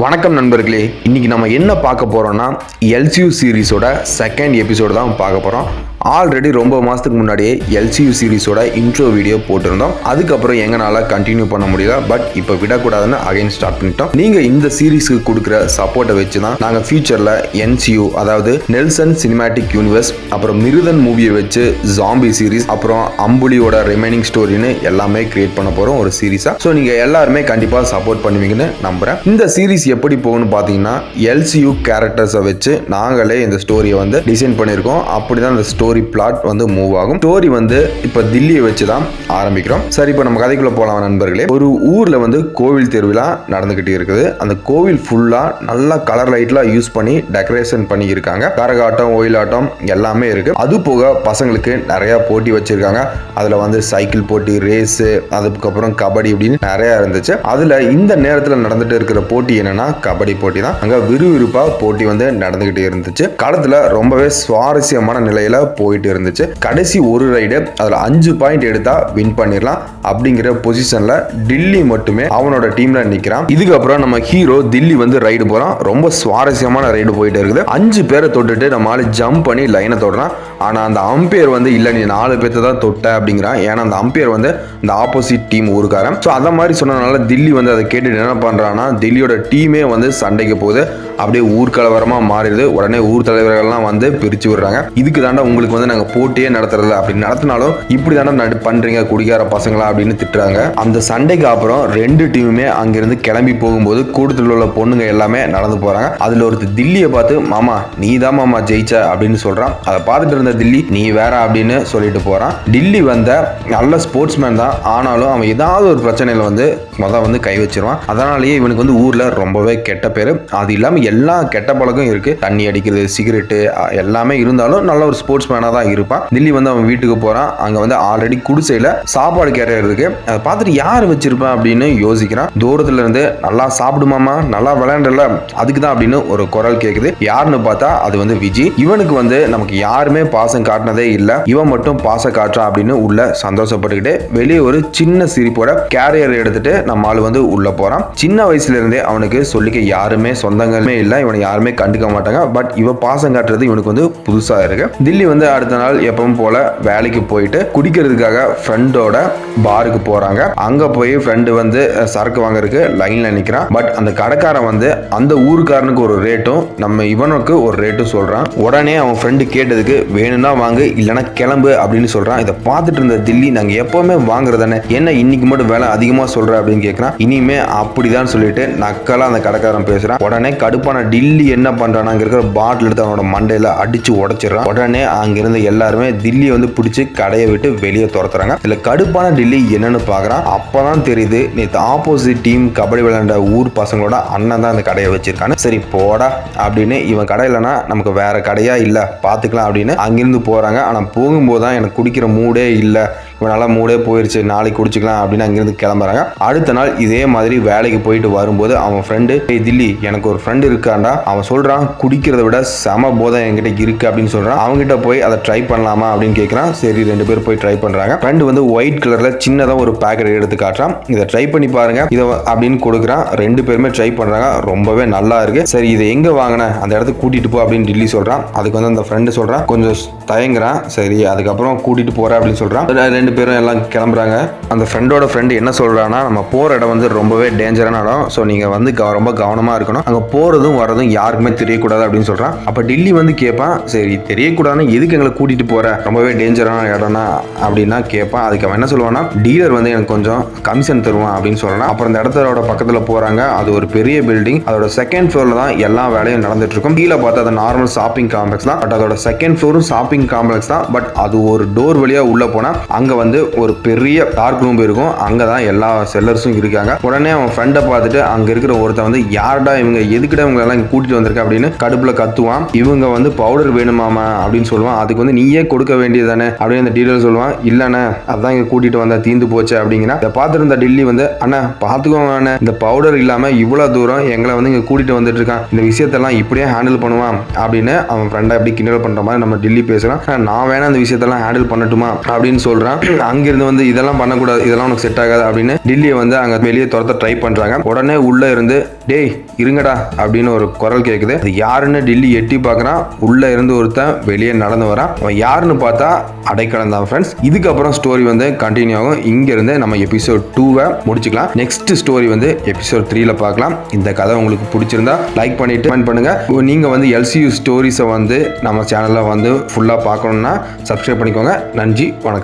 வணக்கம் நண்பர்களே, இன்னைக்கு நம்ம என்ன பார்க்க போறோம்னா எல்சியூ சீரிஸோட செகண்ட் எபிசோடு தான் பார்க்க போறோம். ஆல்ரெடி ரொம்ப மாதத்துக்கு முன்னாடியே எல்சியூ சீரிஸோட இன்ட்ரோ வீடியோ போட்டிருந்தோம். அதுக்கப்புறம் எங்களால் கண்டினியூ பண்ண முடியல, பட் இப்போ விடக்கூடாதுன்னு அகைன் ஸ்டார்ட் பண்ணிட்டோம். நீங்கள் இந்த சீரிஸுக்கு கொடுக்குற சப்போர்ட்டை வச்சு தான் நாங்கள் ஃபியூச்சரில் என்சியூ, அதாவது நெல்சன் சினிமேட்டிக் யூனிவர்ஸ், அப்புறம் மிருதன் மூவியை வச்சு ஜாம்பி சீரிஸ், அப்புறம் அம்புலியோட ரிமைனிங் ஸ்டோரின்னு எல்லாமே கிரியேட் பண்ண போகிறோம் ஒரு சீரிஸாக. ஸோ நீங்கள் எல்லாருமே கண்டிப்பாக சப்போர்ட் பண்ணுவீங்கன்னு நம்புகிறேன். இந்த சீரிஸ் எப்படி போகும்னு பார்த்தீங்கன்னா, எல்சியூ கேரக்டர்ஸை வச்சு நாங்களே இந்த ஸ்டோரியை வந்து டிசைன் பண்ணியிருக்கோம். அப்படி தான் இந்த ஸ்டோரி பிளாட் வந்து மூவ் ஆகும். ஸ்டோரி வந்து இப்போ தில்லியை வச்சு தான் ஆரம்பிக்கிறோம். சரி, இப்போ நம்ம கதைக்குள்ள போலாம் நண்பர்களே. ஒரு ஊர்ல வந்து கோவில் திருவிழா நடந்துகிட்டு இருக்குது. அந்த கோவில் ஃபுல்லா நல்லா கலர் லைட்லாம் யூஸ் பண்ணி டெக்கரேஷன் பண்ணி இருக்காங்க. கரகாட்டம், ஒயிலாட்டம் எல்லாமே இருக்கு. அது போக பசங்களுக்கு நிறைய போட்டி வச்சிருக்காங்க. அதுல வந்து சைக்கிள் போட்டி, ரேஸ், அதுக்கப்புறம் கபடி இப்படின்னு நிறைய இருந்துச்சு. அதுல இந்த நேரத்தில் நடந்துட்டு இருக்கிற போட்டி என்னன்னா கபடி போட்டி தான். அங்க விறுவிறுப்பா போட்டி வந்து நடந்துகிட்டு இருந்துச்சு. களத்துல ரொம்பவே சுவாரஸ்யமான நிலையில போயிட்டு இருந்துச்சு. கடைசி ஒரு ரைடு அதுல 5 பாயிண்ட் எடுத்தா வின் பண்ணிடலாம் அப்படிங்கிற பொசிஷன்ல டில்லி மட்டுமே அவனோட டீம்ல நிக்கிறான். இதுக்கப்புறம் நம்ம ஹீரோ தில்லி வந்து ரைடு போறான். ரொம்ப சுவாரஸ்யமான ரைடு போயிட்டு இருக்குது. 5 பேரை தொட்டுட்டு நம்ம ஆளு ஜம்ப் பண்ணி லைனை தொடுறான். ஆனா அந்த அம்பையர் வந்து இல்ல, நீ 4 பேர்த்த தான் தொட்ட அப்படிங்கிறான். ஏன்னா அந்த அம்பையர் வந்து இந்த ஆப்போசிட் டீம் ஊருக்காரன். ஸோ அந்த மாதிரி சொன்னதுனால தில்லி வந்து அதை கேட்டுட்டு என்ன பண்றான்னா, தில்லியோட டீமே வந்து சண்டைக்கு போகுது. அப்படியே ஊர்கலவரமா மாறிடுது. உடனே ஊர் தலைவர்கள்லாம் வந்து பிரிச்சு விடுறாங்க. இதுக்கு தாண்டா உங்களுக்கு வந்து நாங்க போட்டியே நடத்துறதில்ல, அப்படி நடத்தினாலும் இப்படி தாண்டா பண்றீங்க குடிகார பசங்களா அப்படின்னு திட்டுறாங்க. அந்த சண்டைக்கு அப்புறம் 2 டீமுமே அங்கிருந்து கிளம்பி போகும்போது கூட்டத்தில் உள்ள பொண்ணுங்க எல்லாமே நடந்து போறாங்க. அதுல ஒருத்தர் தில்லியை பார்த்து, மாமா நீ தான் மாமா ஜெயிச்ச அப்படின்னு சொல்றான். அதை பார்த்துட்டு இருந்த தில்லி, நீ வேற அப்படின்னு சொல்லிட்டு போறான். டில்லி வந்த நல்ல ஸ்போர்ட்ஸ்மேன் தான், ஆனாலும் அவன் ஏதாவது ஒரு பிரச்சனையில வந்து வந்து கை வச்சிருவான். அதனாலேயே இவனுக்கு வந்து ஊர்ல ரொம்பவே கெட்ட பேரு. அது இல்லாம எல்லா கெட்ட பழக்கம் இருக்கு. தண்ணி அடிக்கிறது, சிகரெட்டு எல்லாமே இருந்தாலும் நல்ல ஒரு ஸ்போர்ட்ஸ் மேனா தான் இருப்பான். தில்லி வந்து அவன் வீட்டுக்கு போறான். அங்க வந்து ஆல்ரெடி குடிசையில சாப்பாடு கேரியர் இருக்கு. அதை பார்த்துட்டு யார் வச்சிருப்பான் அப்படின்னு யோசிக்கிறான். தூரத்துல இருந்து, நல்லா சாப்பிடுமாமா, நல்லா விளையாண்டல, அதுக்கு தான் அப்படின்னு ஒரு குரல் கேக்குது. யாருன்னு பார்த்தா அது வந்து விஜி. இவனுக்கு வந்து நமக்கு யாருமே பாசம் காட்டினதே இல்ல, இவன் மட்டும் பாசம் காட்டுறான் அப்படின்னு உள்ள சந்தோஷப்பட்டுக்கிட்டு வெளியே ஒரு சின்ன சிரிப்போட கேரியர் எடுத்துட்டு நம்ம ஆளு வந்து உள்ள போறான். சின்ன வயசுல இருந்தே அவனுக்கு சொல்லிக்க யாருமே சொந்தங்களுமே இல்ல, இவனை யாருமே கண்டுக்க மாட்டாங்க. பட் இவன் பாசம் காட்டுறது இவனுக்கு வந்து புதுசா இருக்கு. தில்லி வந்து அடுத்த நாள் எப்பவும் போல வேலைக்கு போயிட்டு குடிக்கிறதுக்காக ஃப்ரெண்டோட பாருக்கு போறாங்க. அங்க போய் ஃப்ரெண்டு வந்து சரக்கு வாங்கறதுக்கு லைன்ல நிக்கிறான். பட் அந்த கடைக்காரன் வந்து அந்த ஊருக்காரனுக்கு ஒரு ரேட்டும் நம்ம இவனுக்கு ஒரு ரேட்டும் சொல்றான். உடனே அவன் ஃப்ரெண்டு கேட்டதுக்கு வேணும்னா வாங்கு, இல்லைன்னா கிளம்பு அப்படின்னு சொல்றான். இதை பார்த்துட்டு இருந்த தில்லி, நாங்க எப்பவுமே வாங்குறதானே, என்ன இன்னைக்கு மட்டும் வேலை அதிகமா சொல்ற அப்படின்னு கேட்கிறான். இனிமே அப்படிதான் சொல்லிட்டு நக்கலா அந்த கடைக்காரன் பேசுறான். உடனே கடுப்பான டில்லி என்ன பண்றான், அங்க இருக்கிற பாட்டில் எடுத்து அவனோட மண்டையில அடிச்சு உடைச்சிடறான். உடனே அங்கிருந்து எல்லாருமே தில்லியை வந்து பிடிச்சி கடையை விட்டு வெளியே துரத்துறாங்க. இதுல கடுப்பான டில்லி என்னன்னு பாக்குறான். அப்பதான் தெரியுது, நேற்று ஆப்போசிட் டீம் கபடி விளையாண்ட ஊர் பசங்களோட அண்ணன் தான் அந்த கடையை வச்சிருக்கான்னு. சரி போடா அப்படின்னு, இவன் கடை இல்லைன்னா நமக்கு வேற கடையா இல்ல, பாத்துக்கலாம் அப்படின்னு அங்கிருந்து போறாங்க. ஆனா போகும்போதுதான் எனக்கு குடிக்கிற மூடே இல்ல, இவனால மூடே போயிருச்சு, நாளைக்கு குடிச்சுக்கலாம் அப்படின்னு அங்கிருந்து கிளம்புறாங்க. அடுத்த நாள் இதே மாதிரி வேலைக்கு போயிட்டு வரும்போது அவன் ஃப்ரெண்டு, தில்லி எனக்கு ஒரு ஃப்ரெண்டு இருக்காண்டா, அவன் சொல்றான் குடிக்கிறத விட சம போதை என்கிட்ட இருக்கு அப்படின்னு சொல்றான். அவங்ககிட்ட போய் அதை ட்ரை பண்ணலாமா அப்படின்னு கேட்கறான். சரி 2 பேர் போய் ட்ரை பண்றாங்க. ஃப்ரெண்டு வந்து ஒயிட் கலர்ல சின்னதா ஒரு பேக்கெட் எடுத்து காட்டுறான். இதை ட்ரை பண்ணி பாருங்க இதை அப்படின்னு கொடுக்குறான். 2 பேருமே ட்ரை பண்றாங்க. ரொம்பவே நல்லா இருக்கு. சரி இதை எங்க வாங்கின, அந்த இடத்துக்கு கூட்டிட்டு போ அப்படின்னு டில்லி சொல்றான். அதுக்கு வந்து அந்த ஃப்ரெண்டு சொல்றான், கொஞ்சம் தயங்குறான். சரி அதுக்கப்புறம் கூட்டிட்டு போற அப்படின்னு சொல்றான். 2 பேரும் எல்லாம் கிளம்புறாங்க. அந்த ஃப்ரெண்டோட ஃப்ரெண்டு என்ன சொல்றான்னா, நம்ம போற இடம் வந்து ரொம்பவே டேஞ்சரான இடம், ஸோ நீங்க வந்து ரொம்ப கவனமா இருக்கணும், அங்க போறதும் வரதும் யாருக்குமே தெரியக்கூடாது அப்படின்னு சொல்றான். அப்ப டில்லி வந்து கேட்பான், சரி தெரியக்கூடாதுன்னு எதுக்கு எங்களை கூட்டிட்டு போற, ரொம்பவே டேஞ்சரான இடம்னா அப்படின்னா கேட்பான். அதுக்கு அவன் என்ன சொல்லுவான்னா, டீலர் வந்து எனக்கு கொஞ்சம் கமிஷன் தருவான் அப்படின்னு சொல்றான். அப்புறம் அந்த இடத்தோட பக்கத்துல போறாங்க. அது ஒரு பெரிய பில்டிங். அதோட செகண்ட் ஃப்ளோர்ல தான் எல்லா வேலையும் நடந்துட்டு இருக்கும். கீழே பார்த்தா அது நார்மல் ஷாப்பிங் காம்ப்ளெக்ஸ் தான். பட் அதோட செகண்ட் ஃப்ளோரும் ஷாப்பிங் காம்ப்ளெக்ஸ் தான். பட் அது ஒரு டோர் வழியா உள்ள போனா அங்க வந்து ஒரு பெரிய டார்க் ரூம் இருக்கும். அங்கதான் எல்லா செல்லர்ஸும் இருக்காங்க. உடனே அவன் ஃப்ரெண்டை பார்த்துட்டு அங்க இருக்கிற ஒருத்தன் வந்து, யாருடா இவங்க, எதுக்கிட்ட இவங்க எல்லாம் கூட்டிட்டு வந்திருக்க அப்படின்னு கடுப்புல கத்துவான். இவங்க வந்து பவுடர் வேணுமாமா அப்படின்னு சொல்லுவான். அதுக்கு வந்து நீயே கொடுக்க வேண்டியதானே அப்படின்னு அந்த டீலர் சொல்லுவான். இல்லண்ணே அதான் இங்க கூட்டிட்டு வந்தா தீந்து போச்சு அப்படிங்கிற. இதை பார்த்துருந்த டில்லி வந்து, அண்ணா பாத்துக்கோங்க, இந்த பவுடர் இல்லாம இவ்வளவு தூரம் எங்களை வந்து இங்க கூட்டிட்டு வந்துட்டு இருக்கான், இந்த விஷயத்தெல்லாம் இப்படியே ஹேண்டில் பண்ணுவான் அப்படின்னு அவன் ஃப்ரெண்டை எப்படி கிண்டல் பண்ற மாதிரி நம்ம டில்லி பேசுறான். நான் வேணா இந்த விஷயத்தெல்லாம் ஹேண்டில் பண்ணட்டுமா அப்படின்னு சொல்றான். அங்கிருந்து வந்து இதெல்லாம் பண்ணக்கூடாது, இதெல்லாம் உனக்கு செட் ஆகாது அப்படின்னு டில்லியை வந்து அங்க வெளியே துரத்த ட்ரை பண்றாங்க. உடனே உள்ள இருந்து டேய் இருங்கடா அப்படின்னு ஒரு குரல் கேட்குது. அது யாருன்னு டில்லி எட்டி பார்க்குறான். உள்ள இருந்து ஒருத்தன் வெளியே நடந்து வரான். அவன் யாருன்னு பார்த்தா அடைக்கலம் தான் ஃப்ரெண்ட்ஸ். இதுக்கப்புறம் ஸ்டோரி வந்து கண்டினியூ ஆகும். இங்கிருந்து நம்ம எபிசோட் 2 முடிச்சுக்கலாம். நெக்ஸ்ட் ஸ்டோரி வந்து எபிசோட் 3 பார்க்கலாம். இந்த கதை உங்களுக்கு பிடிச்சிருந்தா லைக் பண்ணிட்டு கமெண்ட் பண்ணுங்க. நீங்க வந்து LCU ஸ்டோரிஸை வந்து நம்ம சேனல்ல வந்து ஃபுல்லா பார்க்கணும்னா சப்ஸ்கிரைப் பண்ணிக்கோங்க. நன்றி, வணக்கம்.